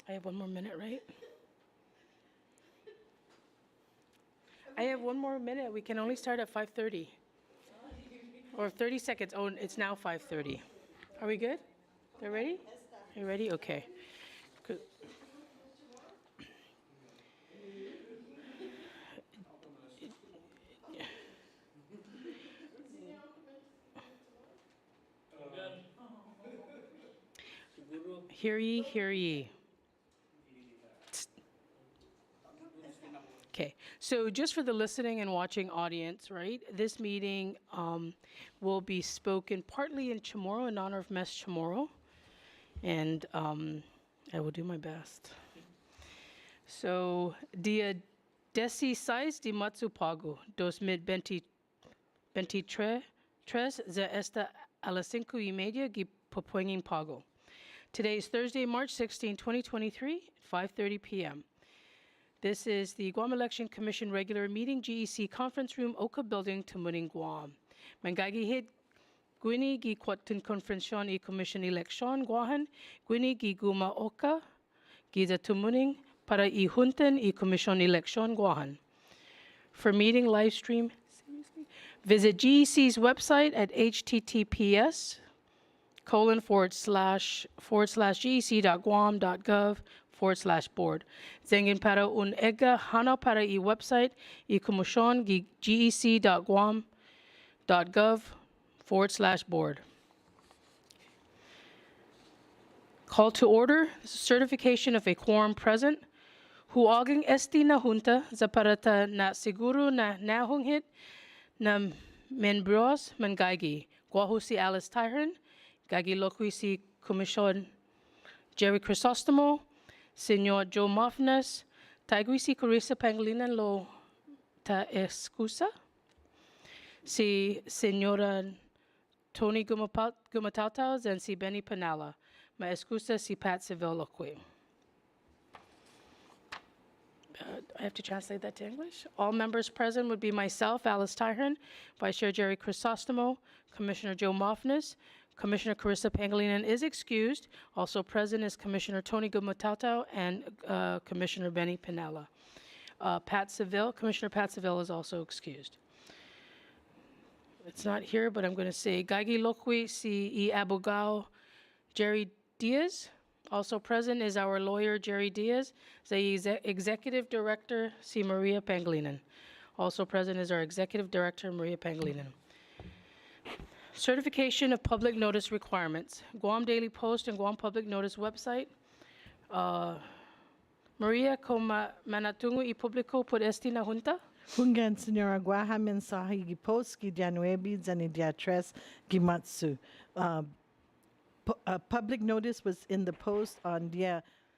I have 1 more minute, right? I have 1 more minute. We can only start at 5:30. Or 30 seconds. Oh, it's now 5:30. Are we good? They're ready? Are you ready? Okay. Good. Hear ye, hear ye. Okay, so just for the listening and watching audience, right? This meeting will be spoken partly in Chamorro in honor of Mes Chamorro, and I will do my best. So, dia 16 de março pago, 2023, za esta a las 5:30 que propongo pago. Today is Thursday, March 16, 2023, 5:30 p.m. This is the Guam Election Commission regular meeting, GEC Conference Room, Oka Building, Tumuning, Guam. Mangagi hit Gwini gi kwatun konferensyon I Commission Election, Guahan, Gwini gi guma Oka, giza Tumuning, para I Hunten I Commission Election, Guahan. For meeting live stream, visit GEC's website at https://gec.guam.gov/board. Zengin para un ega hana para I website I commission gec.guam.gov/board. Call to order, certification of a quorum present. Huaging esti na junta zaparata na siguro na nahunghit na membros mangagi. Guahu si Alice Tyron, Gagi Lokui si Commission Jerry Crisostomo, Senor Joe Mofnes, Taigui si Carissa Pangilinan lo ta excusa, si Senora Tony Gumatautaus, and si Benny Panala. Ma excusa si Pat Seville Loqui. I have to translate that to English. All members present would be myself, Alice Tyron, Vice Chair Jerry Crisostomo, Commissioner Joe Mofnes, Commissioner Carissa Pangilinan is excused. Also present is Commissioner Tony Gumatautau and Commissioner Benny Pinella. Commissioner Pat Seville is also excused. It's not here, but I'm going to say Gagi Lokwi si I Abogao Jerry Diaz. Also present is our lawyer, Jerry Diaz, the Executive Director, C. Maria Pangilinan. Also present is our Executive Director, Maria Pangilinan. Certification of public notice requirements. Guam Daily Post and Guam Public Notice website. Maria, como manatungo y publico por esti na junta? Hungan, Senora Guaha, mensaje gi post gi dia 9 zani dia 3 gimatsu. Public notice was in the post on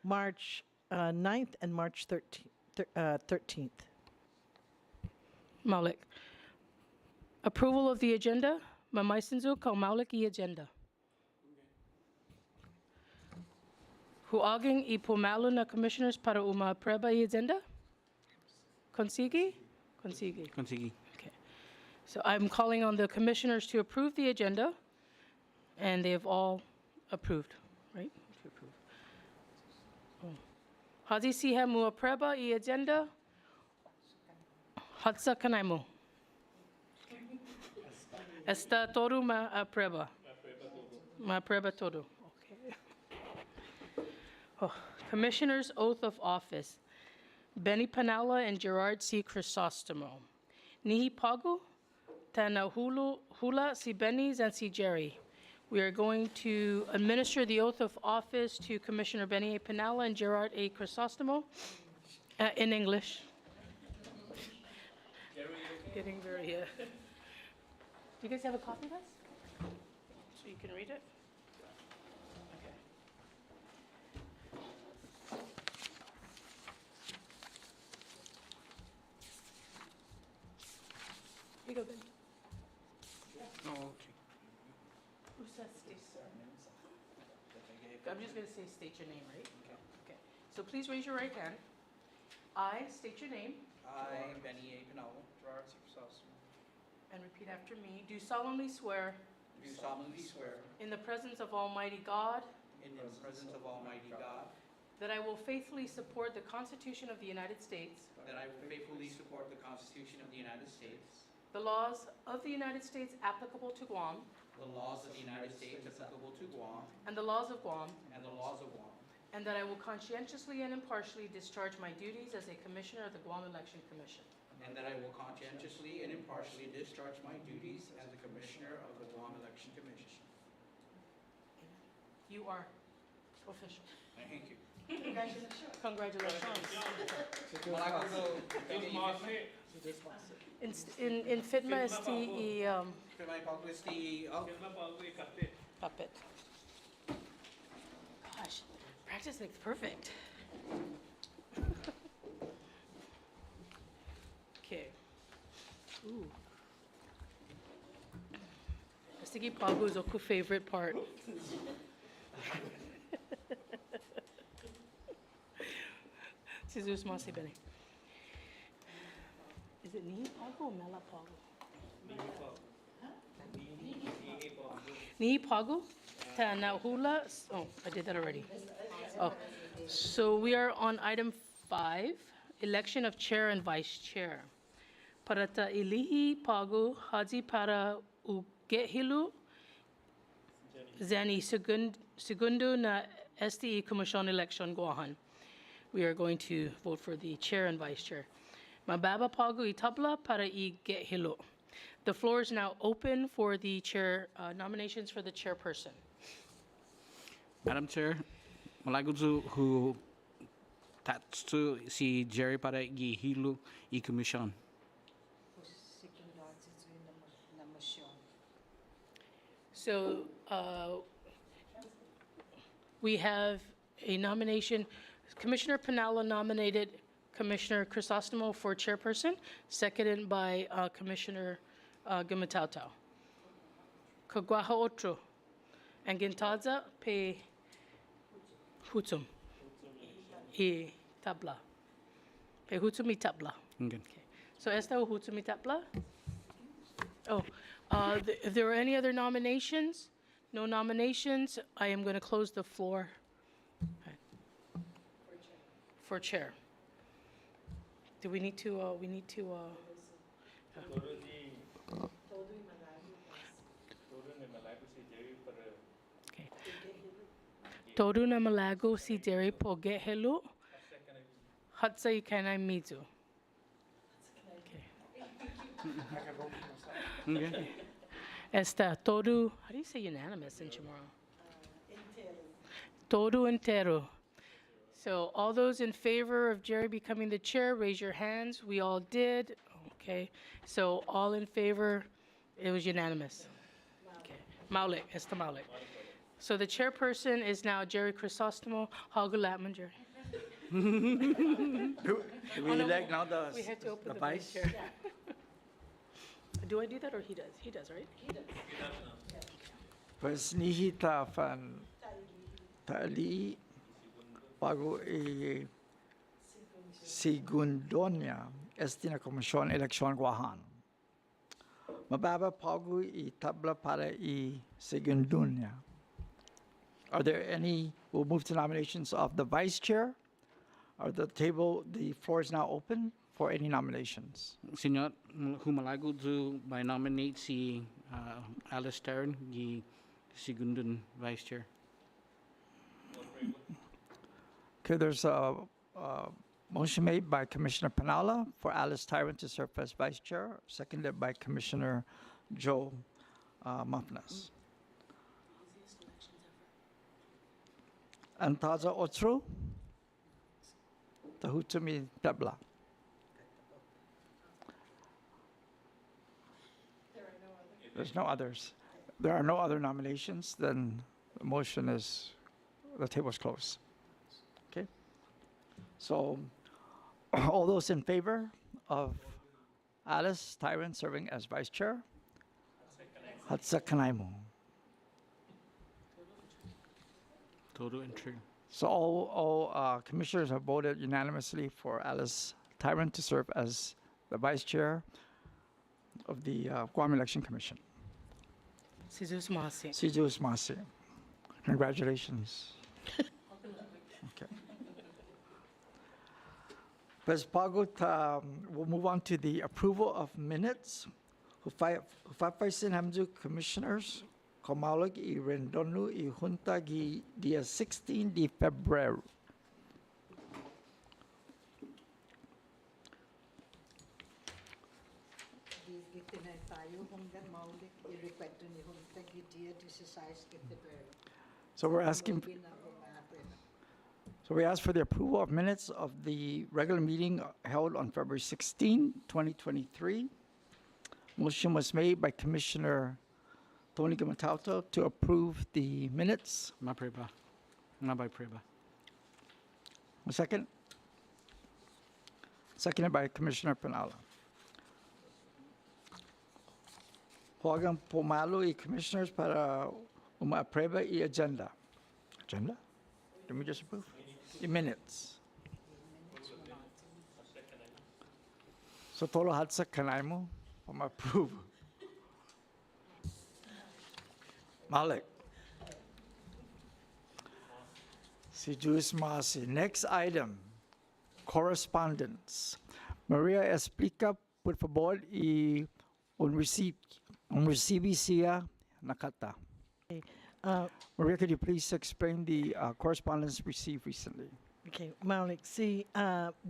March 9th and March 13th. Maulik. Approval of the agenda. Mamaisenzu kau Maulik I agenda. Huaging I pumalu na commissioners para uma preba I agenda? Consigi? Consigi. Consigi. Okay. So I'm calling on the commissioners to approve the agenda, and they have all approved, right? To approve. Hazi siha mua preba I agenda. Hatsa kanaimu. Esta todo ma preba. Ma preba todo. Okay. Oh, Commissioner's Oath of Office. Benny Panala and Gerard C. Crisostomo. Nihi Pagu, Tana Hula, si Benny, and si Jerry. We are going to administer the oath of office to Commissioner Benny A. Panala and Gerard A. Crisostomo in English. Getting very, do you guys have a copy of this? So you can read it? Okay. Here you go, Ben. No, okay. Who says state surnames? I'm just going to say state your name, right? Okay. So please raise your right hand. I state your name I, Benny A. Pinello, Gerard C. Crisostomo, and repeat after me. Do solemnly swear do solemnly swear in the presence of Almighty God in the presence of Almighty God that I will faithfully support the Constitution of the United States, that I will faithfully support the Constitution of the United States, the laws of the United States applicable to Guam, the laws of the United States applicable to Guam, and the laws of Guam, and the laws of Guam, and that I will conscientiously and impartially discharge my duties as a Commissioner of the Guam Election Commission. and that I will conscientiously and impartially discharge my duties as a Commissioner of the Guam Election Commission. You are official. Thank you. Congratulations. Malago In FITMA este y May publicity of puppet. Gosh, practice makes perfect. Okay. Ooh. Sige pago is ako favorite part. Si Jesus masi bene. Is it ni pago or mela pago? Ni pago? Ta na hula? Oh, I did that already. Oh, so we are on item 5, election of chair and vice chair. Para ta ilihi pago haji para ugehilu zani segundo na STE Commission election guahan. We are going to vote for the chair and vice chair. Mababa pago itabla para igehilu. The floor is now open for the chair, nominations for the chairperson. Madam Chair, malaguzu who tatsu si Jerry para gihilu I commission. So we have a nomination. Commissioner Pinalla nominated Commissioner Crisostomo for chairperson, seconded by Commissioner Gumatao. Kagwaha otro. And Gintaza pe hutum. I tabla. Pe hutum I tabla. Okay. So esta o hutum I tabla? Oh, if there are any other nominations, no nominations, I am going to close the floor. For chair. Do we need to, okay. Toru na malago si Jerry po gehelu. Hatsa ikanai mizu. Okay. Esta toru, how do you say unanimous in Chamorro? Toru entero. So all those in favor of Jerry becoming the chair, raise your hands. We all did. Okay. So all in favor, it was unanimous. Okay. Maulik, esta Maulik. So the chairperson is now Jerry Crisostomo. Hagu Latman, Jerry. Do we no, elect now the We have to open the the vice? chair. Do I do that or he does? He does, right? He does. Pues nihita fan tali bago segundonya estina komisyon eleksyon guahan. Mababa pago tabla para segundonya. Are there any? We'll move to nominations of the vice chair. The floor is now open for any nominations. Senyor, who malaguzu by nominate si Alice Tarrant gi segundun vice chair. Okay, there's a motion made by Commissioner Pinalla for Alice Tyrant to serve as vice chair, seconded by Commissioner Joe Mafnas. Antaza otro? Tahutumi tabla. There's no others. There are no other nominations, then the table is closed. Okay? So, all those in favor of Alice Tyrant serving as vice chair? Hatsa kanaimu. Toru and true. So all commissioners have voted unanimously for Alice Tyrant to serve as the vice chair of the Guam Election Commission. Sizus Masi. Sijus Masi. Congratulations. Okay. Pues pagut, we'll move on to the approval of minutes. Hufapaisin hamju commissioners, Komalag I Rendonu I Junta gi dia 16 de Febrero. Gitinay tayo hanggang maulik i-request ni Hunta Gidia 16 de Febrero. So we're asking, so we ask for the approval of minutes of the regular meeting held on February 16, 2023. Motion was made by Commissioner Tony Gamatauto to approve the minutes. Mapreba. Ngabay preba. A second? Seconded by Commissioner Penala. Huwagang pumalo i commissioners para uma-approve i agenda. Agenda? Did we just approve? The minutes. So tolo hadsa kanay mo approve. Malik. Si Juice Masi. Next item, correspondence. Maria explica, por favor, y un recibi siya nakata. Maria, could you please explain the correspondence received recently? Okay, Malik, si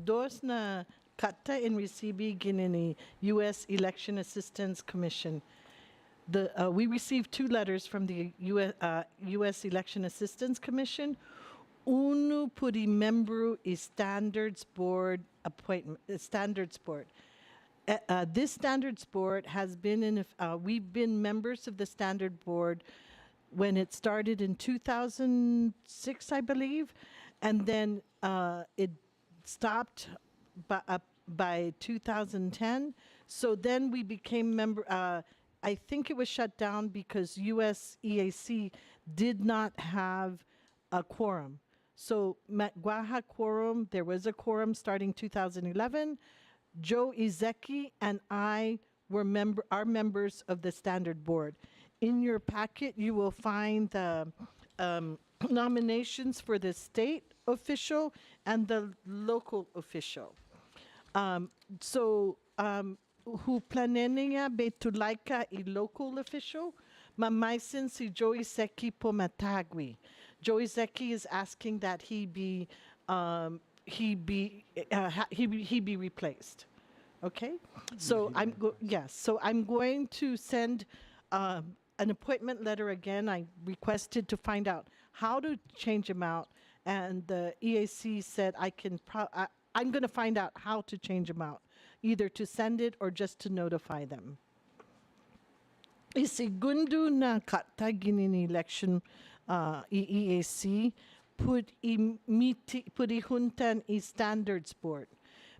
dos na kata in recibi ginini U.S. Election Assistance Commission. We received 2 letters from the U.S. Election Assistance Commission. Uno puri membro is Standards Board appointment. Standards Board. This Standards Board has been we've been members of the Standard Board when it started in 2006, I believe, and then it stopped by 2010. So then we became member. I think it was shut down because US EAC did not have a quorum. So Matguaha quorum, there was a quorum starting 2011. Joe Izeki and I are members of the Standard Board. In your packet, you will find the nominations for the state official and the local official. Who planenia betulaika I local official, mamaisin si Joey Seki pomatagwi. Joey Seki is asking that he be replaced. Okay, so I'm going to send an appointment letter again. I requested to find out how to change him out, and the EAC said I'm going to find out how to change them out, either to send it or just to notify them. Isigundo na kata ginin election EAC put ihuntan I Standards Board.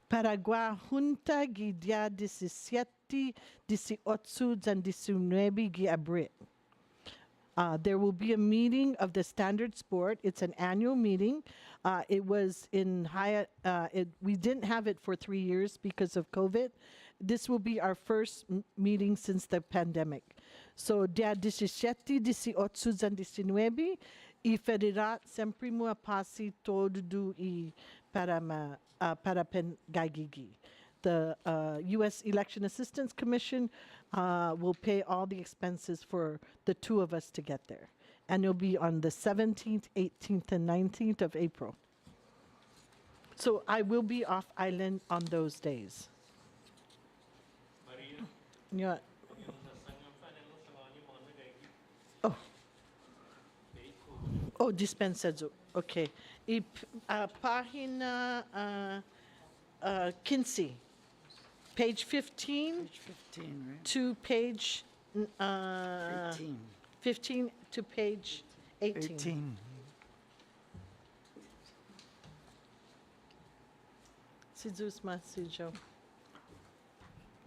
Paragua junta gidia 17, 18, and 19 gi abrit. There will be a meeting of the Standards Board. It's an annual meeting. It was in Hyatt. We didn't have it for 3 years because of COVID. This will be our first meeting since the pandemic. So, dia 17, 18, and 19, I federat sempre mo apasi todo I para pen gagigi. The U.S. Election Assistance Commission will pay all the expenses for the 2 of us to get there. And it'll be on the 17th, 18th, and 19th of April. So I will be off island on those days. Yeah. Oh. Oh, dispensadzo. Okay. Pahina 15. Page 15 Page 15, right? to page 18. 15 to page 18. 18. Sidusma Sijo.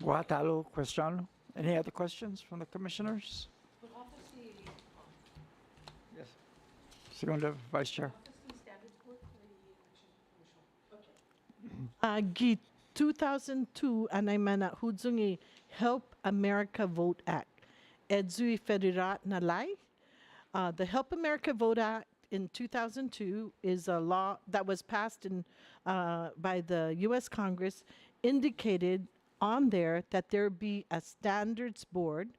Guatalo question. Any other questions from the commissioners? Yes. Second Vice Chair. Gi 2002 anaymana hudzungi Help America Vote Act. Edzui federat nalai. The Help America Vote Act in 2002 is a law that was passed by the U.S. Congress, indicated on there that there be a standards board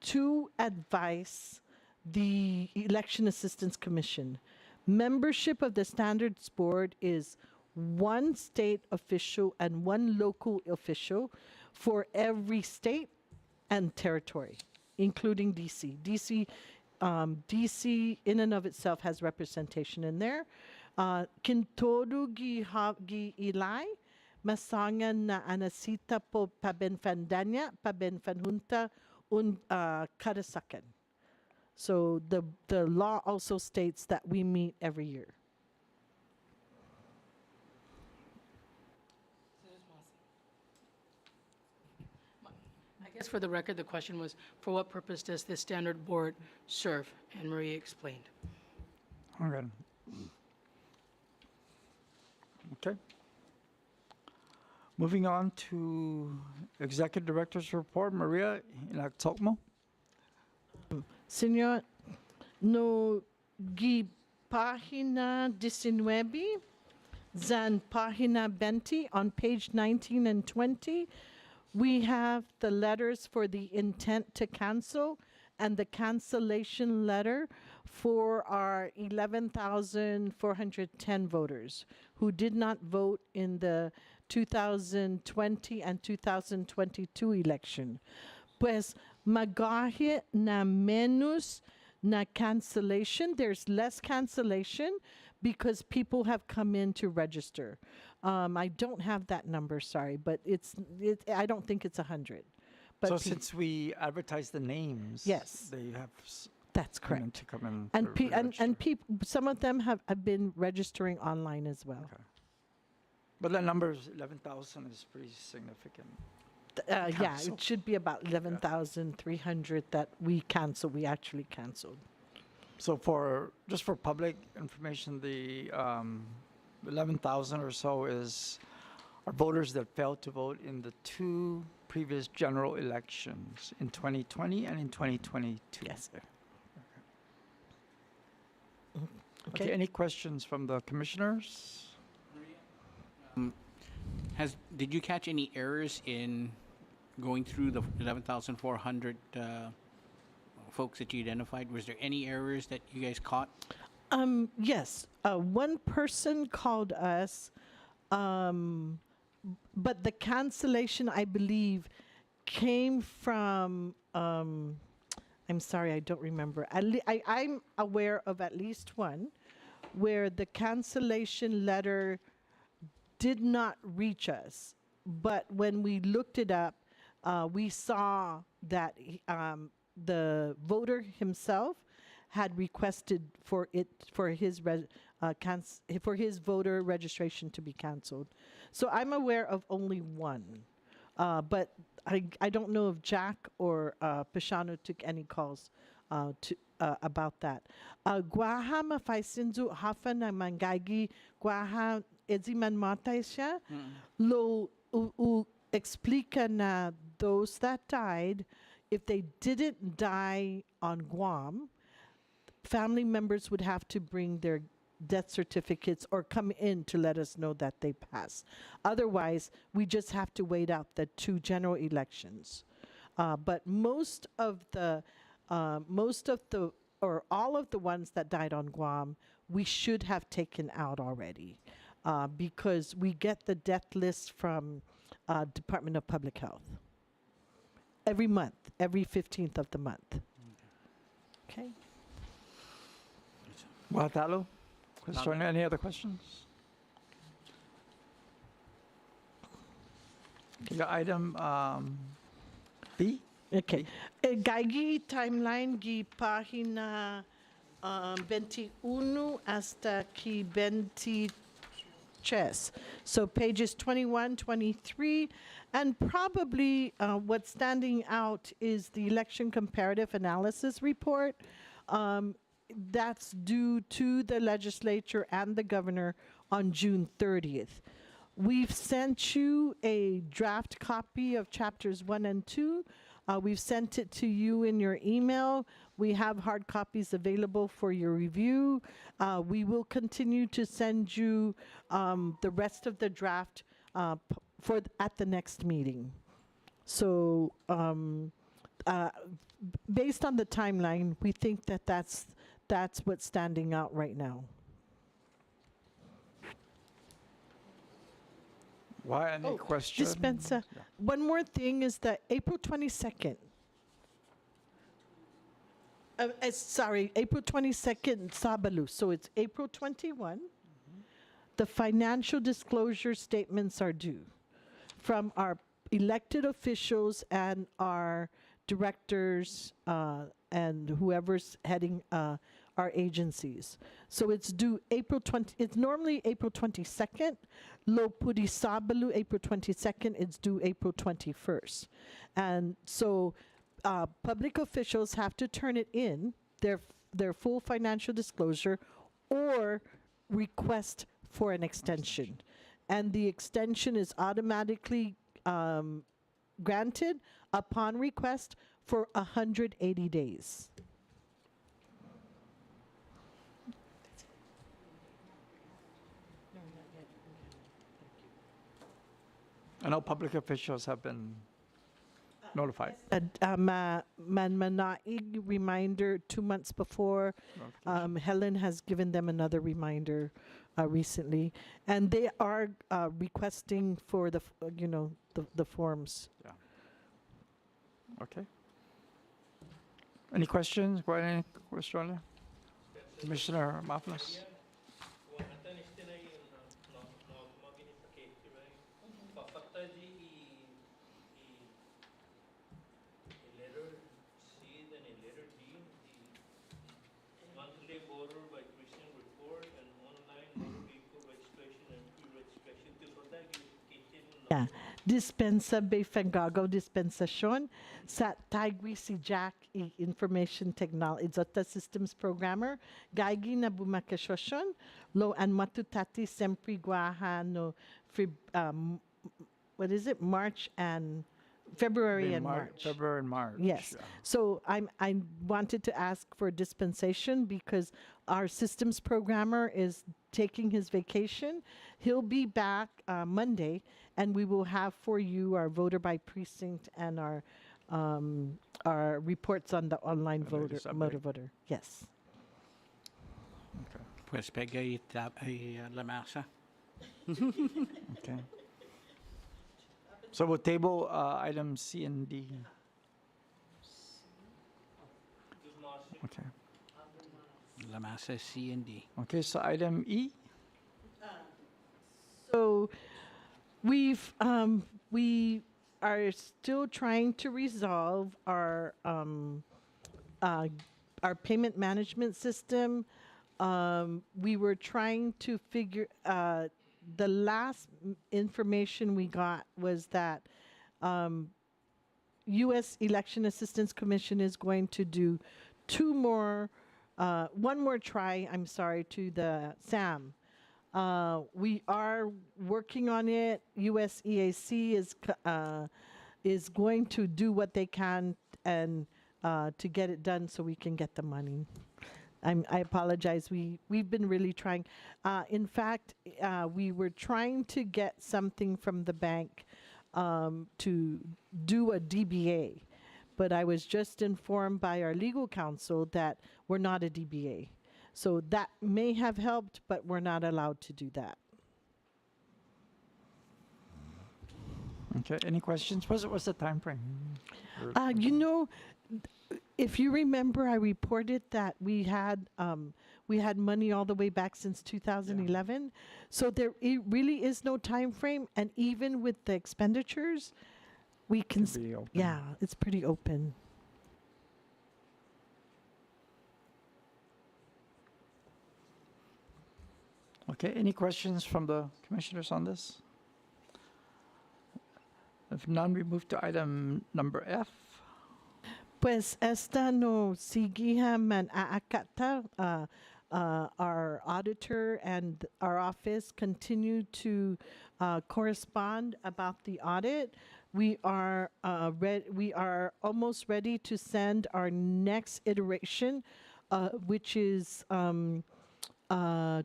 to advise the Election Assistance Commission. Membership of the standards board is one state official and one local official for every state and territory, including DC. DC in and of itself has representation in there. Kintodu gi ilai, masangan na anasita po pabenfandanya, pabenfanhunta karasakan. So the law also states that we meet every year. I guess for the record, the question was, for what purpose does this standard board serve? And Maria explained. Okay. Okay. Moving on to Executive Director's report, Maria Inactocmo. Senyor, no gi página 19, zan página 20, on page 19 and 20, we have the letters for the intent to cancel and the cancellation letter for our 11,410 voters who did not vote in the 2020 and 2022 election. Pues magahe na menos na cancellation. There's less cancellation because people have come in to register. I don't have that number, sorry, but I don't think it's 100. But So since we advertise the names, Yes. they have that's come in correct. to come in And to register. some of them have been registering online as well. Okay. But the number is 11,000 is pretty significant. Yeah, Cancel. it should be about 11,300 that we actually canceled. So just for public information, the 11,000 or so are voters that failed to vote in the two previous general elections in 2020 and in 2022. Yes, sir. Okay, any questions from the commissioners? Did you catch any errors in going through the 11,400 folks that you identified? Was there any errors that you guys caught? Yes, one person called us, but the cancellation, I believe, came from, I'm sorry, I don't remember. I'm aware of at least one where the cancellation letter did not reach us. But when we looked it up, we saw that the voter himself had requested for his voter registration to be canceled. So I'm aware of only one, but I don't know if Jack or Pishano took any calls about that. Guaha mafaisinzu hafa na mangagi guaha edziman matay siya lo explica na those that died, if they didn't die on Guam, family members would have to bring their death certificates or come in to let us know that they passed. Otherwise, we just have to wait out the two general elections. But most of the, or all of the ones that died on Guam, we should have taken out already because we get the death list from Department of Public Health every month, every 15th of the month. Okay. Guatalo? Any other questions? Okay, item B? Okay. Gaigi timeline gi página 21 hasta ki 23. So pages 21, 23, and probably what's standing out is the election comparative analysis report. That's due to the legislature and the governor on June 30th. We've sent you a draft copy of chapters 1 and 2. We've sent it to you in your email. We have hard copies available for your review. We will continue to send you the rest of the draft at the next meeting. So based on the timeline, we think that that's what's standing out right now. Why any question? Dispensa. Yeah. One more thing is that April 22nd. Sorry, April 22nd, Sabalu. So it's April 21. The financial disclosure statements are due from our elected officials and our directors and whoever's heading our agencies. So it's due April 20, it's normally April 22nd. Lo Pudi Sabalu, April 22nd, it's due April 21st. And so public officials have to turn it in, their full financial disclosure, or request for an extension. And the extension is automatically granted upon request for 180 days. I know public officials have been notified. Manmanaig reminder 2 months before. Helen has given them another reminder recently, and they are requesting for the the forms. Yeah. Okay. Any questions? Any question? Commissioner Maflas? Yeah. Dispensa Befengago dispensasyon sa Taigwi si Jack Information Technology Systems Programmer Gaigi na bumakasyon lo and matutati sempre guaha no what is it, March and February and March. February and March. Yes. Yeah. So I wanted to ask for dispensation because our systems programmer is taking his vacation. He'll be back Monday, and we will have for you our voter by precinct and our reports on the online voter, motor voter. Yes. Okay. Pues pega y la masa. Okay. So we'll table items C and D. Okay. La masa C and D. Okay, so item E. So we are still trying to resolve our payment management system. We were trying to figure. The last information we got was that U.S. Election Assistance Commission is going to do one more try, I'm sorry, to the SAM. We are working on it. US EAC is going to do what they can and to get it done so we can get the money. I apologize. We've been really trying. In fact, we were trying to get something from the bank to do a DBA, but I was just informed by our legal counsel that we're not a DBA. So that may have helped, but we're not allowed to do that. Okay, any questions? What's the time frame? If you remember, I reported that we had money all the way back since 2011. So it really is no time frame, and even with the expenditures, we can. Be open. Yeah, it's pretty open. Okay, any questions from the commissioners on this? If none, we move to item number F. Pues esta no sigiha man aakata. Our auditor and our office continue to correspond about the audit. We are we are almost ready to send our next iteration, which is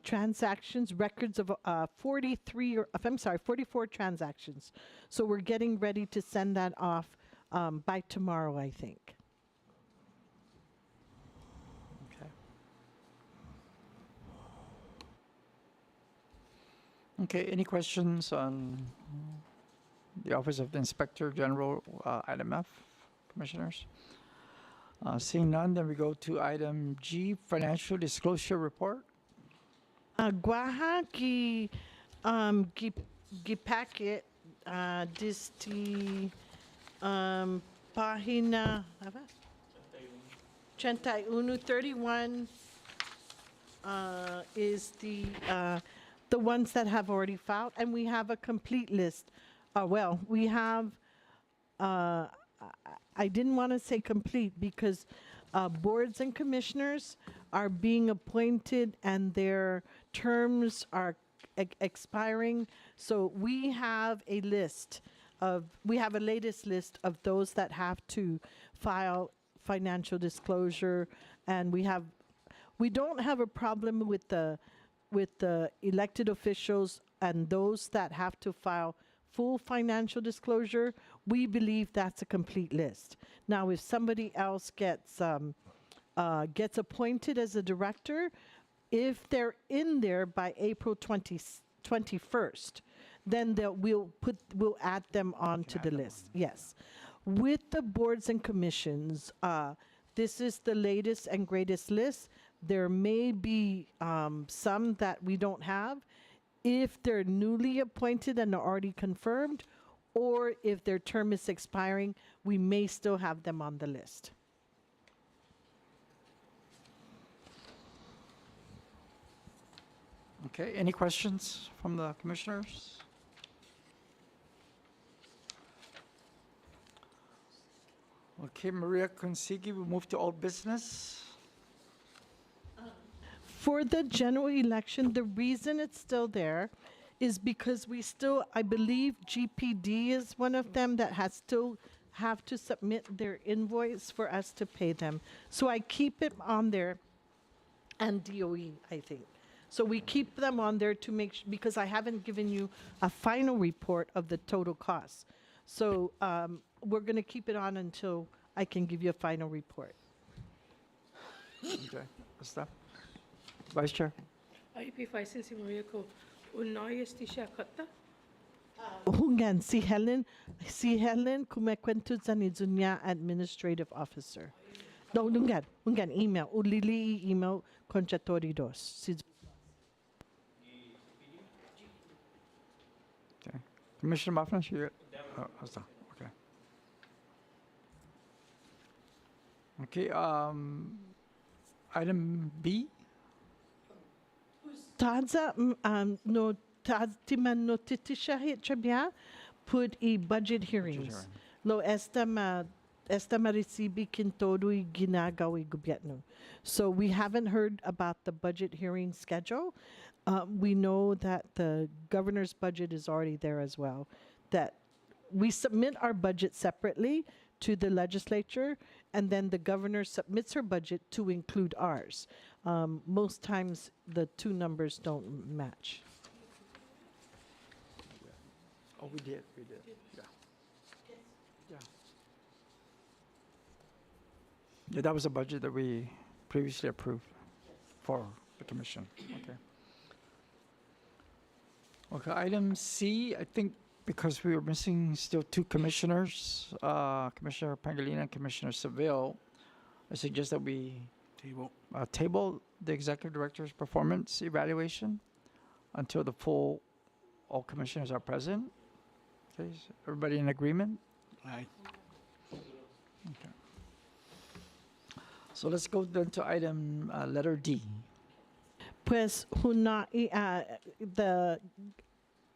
transactions, records of 43, or, I'm sorry, 44 transactions. So we're getting ready to send that off by tomorrow, I think. Okay. Okay, any questions on the Office of the Inspector General, item F, Commissioners? Seeing none, then we go to item G, Financial Disclosure Report. Guaha gi packet disti página apa? 31 is the ones that have already filed, and we have a complete list. Well, we have I didn't want to say complete because boards and commissioners are being appointed and their terms are expiring. So we have a latest list of those that have to file financial disclosure, and we don't have a problem with the elected officials and those that have to file full financial disclosure. We believe that's a complete list. Now, if somebody else gets appointed as a director, if they're in there by April 21st, then we'll add them onto the list. Yes. With the boards and commissions, this is the latest and greatest list. There may be some that we don't have. If they're newly appointed and are already confirmed, or if their term is expiring, we may still have them on the list. Okay, any questions from the commissioners? Okay, Maria Consigi, we move to old business. For the general election, the reason it's still there is because I believe GPD is one of them that still have to submit their invoice for us to pay them. So I keep it on there, and DOE, I think. So we keep them on there to make because I haven't given you a final report of the total cost. So we're going to keep it on until I can give you a final report. Okay, Asta. Vice Chair. IEP Faisen si Maria ko unayas ti siya kata. Hungan, si Helen kumekwento sa niya administrative officer. No, hungan email, ulili email conchatori dos. Okay. Commissioner Mafna, Asta. Okay. Okay, item B. Taza no timan no titishahit chabia put budget hearings. Lo esta marisibi kintodo'y ginagawi gobyerno. So we haven't heard about the budget hearing schedule. We know that the governor's budget is already there as well. That we submit our budget separately to the legislature, and then the governor submits her budget to include ours. Most times, the two numbers don't match. Oh, we did. Yeah. Yeah. Yeah, that was a budget that we previously approved for the commission. Okay. Okay, item C, I think because we were missing still two commissioners, Commissioner Pangilinan and Commissioner Seville, I suggest that we table the executive director's performance evaluation until all commissioners are present. Okay, is everybody in agreement? Aye. Okay. So let's go then to item letter D. Pues the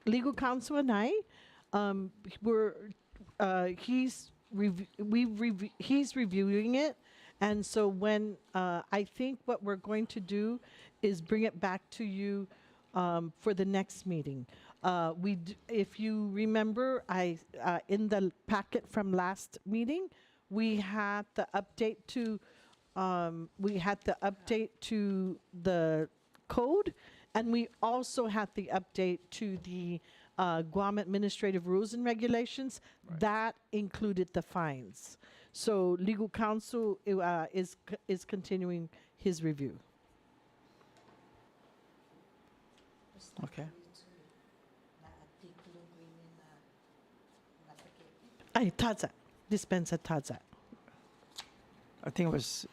legal counsel and I, he's reviewing it, and so when I think what we're going to do is bring it back to you for the next meeting. If you remember, in the packet from last meeting, we had the update to the code, and we also had the update to the Guam Administrative Rules and Regulations. That included the fines. So legal counsel is continuing his review. Okay. Ay, taza. Dispensa taza. I think it was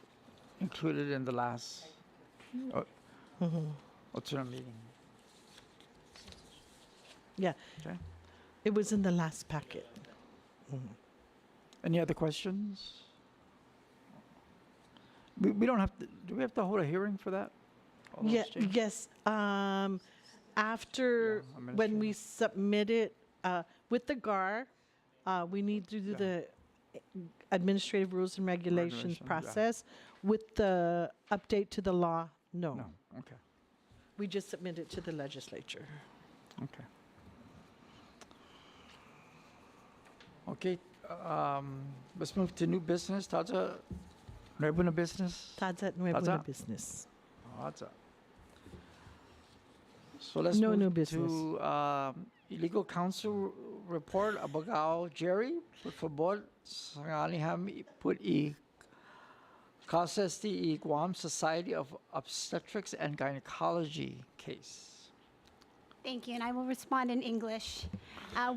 included in the last alternate meeting. Yeah, Okay. it was in the last packet. Any other questions? We don't have to, do we have to hold a hearing for that? All those Yeah, changes? yes. After, Yeah, when we submit it with the GAR, we need to do Yeah. the administrative rules and regulations Regulation, yeah. process. With the update to the law, no. No, okay, We just submit it to the legislature. okay. Okay, let's move to new business. Taza, nuevo na business? Taza nuevo na Taza. business. Taza. So let's No new move business. to illegal counsel report. Abogado Jerry, por favor, sangaliham put process the Guam Society of Obstetrics and Gynecology case. Thank you, and I will respond in English.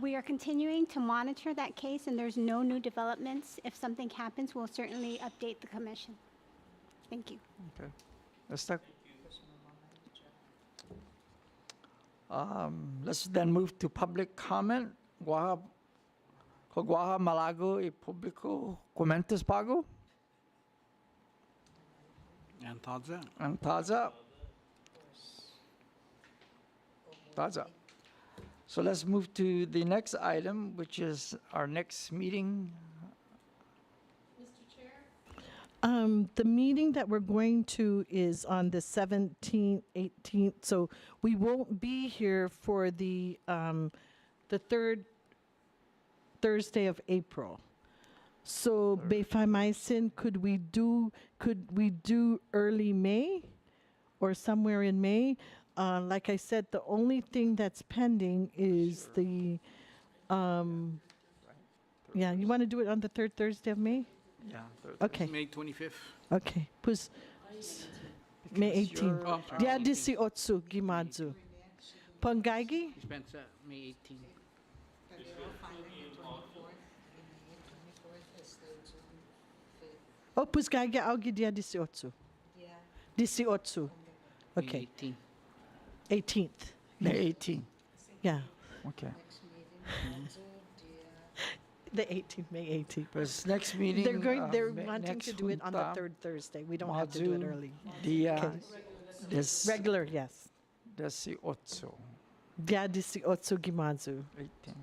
We are continuing to monitor that case, and there's no new developments. If something happens, we'll certainly update the commission. Thank you. Okay. Let's then move to public comment. Guaha Malago y Público Comentes Pago And Taza? and Taza. Taza. So let's move to the next item, which is our next meeting. The meeting that we're going to is on the 17th, 18th, so we won't be here for the third Thursday of April. So, Beifamaisin, could we do early May or somewhere in May? Like I said, the only thing that's pending is the, yeah, you want to do it on the third Thursday of May? Yeah. Okay, May 25th. okay. Pues, May Because 18. you're- Oh, sorry. Dia 18, Gimadzu. Pangaigi? Dispensa, May 18th. Oh, pues gaigi augi dia 18. 18. Okay, May 18th. 18th. May 18. Yeah, Okay. the 18th, May 18th. But next meeting. They're ne- wanting next to do it on the junta, third Thursday. We don't have to do it Mazu, early. Dia Okay. des, Regular, yes. 18. Dia 18 Gimadzu. 18.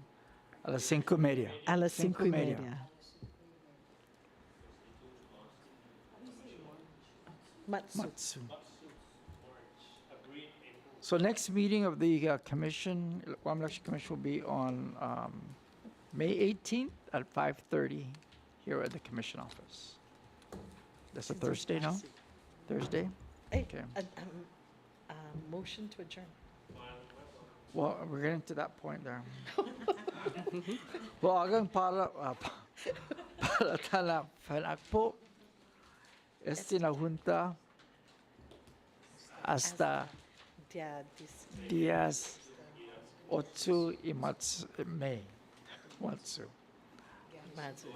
A las 5:30. A las 5:30. Matsu. Matsu. So next meeting of the commission, Guam Election Commission will be on May 18th at 5:30 here at the commission office. That's a Thursday, no? Thursday? Hey, Okay. motion to adjourn. Well, we're getting to that point there. Well, hanggang para tala po na junta hasta Dia días 8 y May. Matsu. Gimadzu.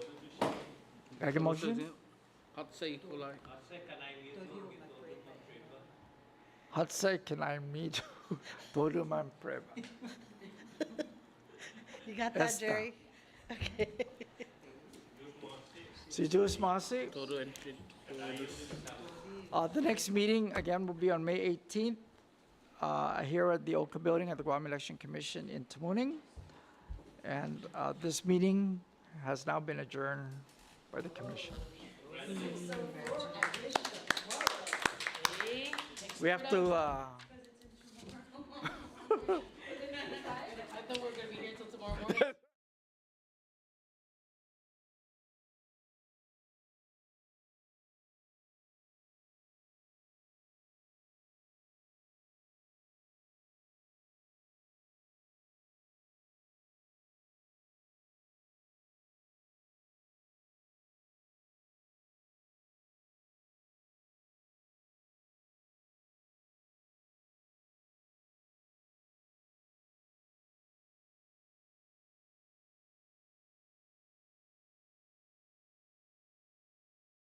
Got a motion? Hatsay kulay. Hatsay can I meet todo man preba. You got that, Esta. Jerry? Okay. Si Diyos Masi, Todo entry. the next meeting again will be on May 18th here at the Oka Building at the Guam Election Commission in Tamuning. And this meeting has now been adjourned by the commission. We have to thought we were gonna be here till tomorrow morning.